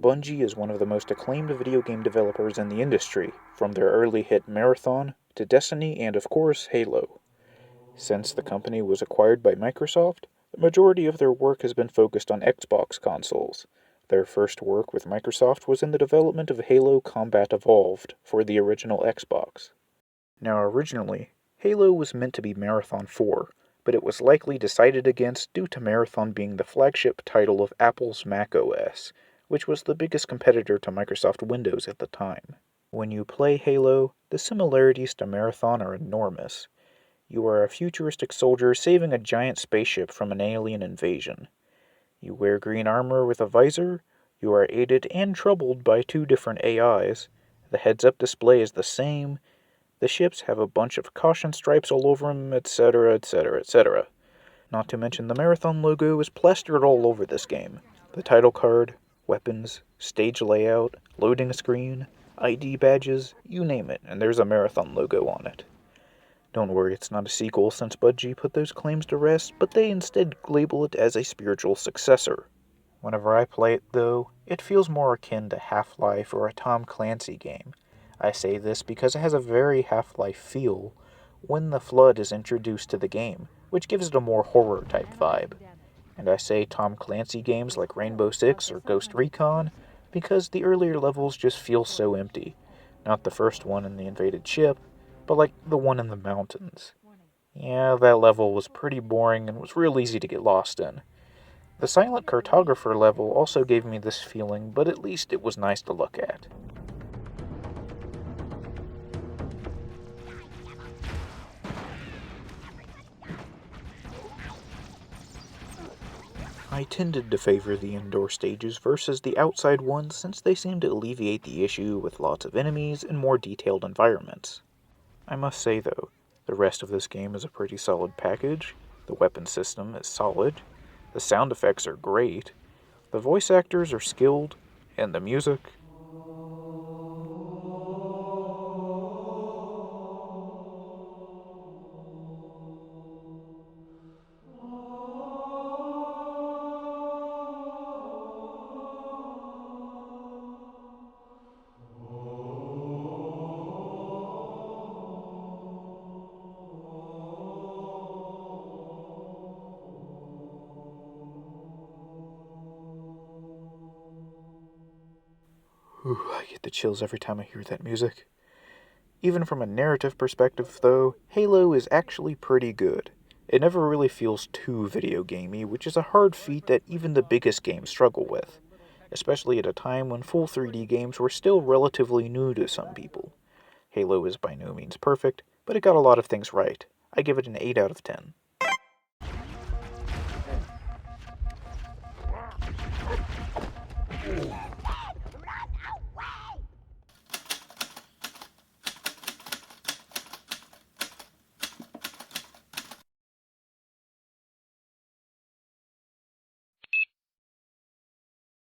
Bungie is one of the most acclaimed video game developers in the industry, from their early hit Marathon to Destiny and, of course, Halo. Since the company was acquired by Microsoft, the majority of their work has been focused on Xbox consoles. Their first work with Microsoft was in the development of Halo Combat Evolved for the original Xbox. Now, originally, Halo was meant to be Marathon 4, but it was likely decided against due to Marathon being the flagship title of Apple's Mac OS, which was the biggest competitor to Microsoft Windows at the time. When you play Halo, the similarities to Marathon are enormous. You are a futuristic soldier saving a giant spaceship from an alien invasion. You wear green armor with a visor, you are aided and troubled by two different AIs, the heads-up display is the same, the ships have a bunch of caution stripes all over them, etc., etc., etc. Not to mention the Marathon logo is plastered all over this game. The title card, weapons, stage layout, loading screen, ID badges, you name it, and there's a Marathon logo on it. Don't worry, it's not a sequel since Bungie put those claims to rest, but they instead label it as a spiritual successor. Whenever I play it, though, it feels more akin to Half-Life or a Tom Clancy game. I say this because it has a very Half-Life feel when the Flood is introduced to the game, which gives it a more horror-type vibe. And I say Tom Clancy games like Rainbow Six or Ghost Recon because the earlier levels just feel so empty. Not the first one in the invaded ship, but like the one in the mountains. Yeah, that level was pretty boring and was real easy to get lost in. The Silent Cartographer level also gave me this feeling, but at least it was nice to look at. I tended to favor the indoor stages versus the outside ones since they seem to alleviate the issue with lots of enemies and more detailed environments. I must say though, the rest of this game is a pretty solid package, the weapon system is solid, the sound effects are great, the voice actors are skilled, and the music... I get the chills every time I hear that music. Even from a narrative perspective, though, Halo is actually pretty good. It never really feels too video gamey, which is a hard feat that even the biggest games struggle with, especially at a time when full 3D games were still relatively new to some people. Halo is by no means perfect, but it got a lot of things right. I give it an 8 out of 10.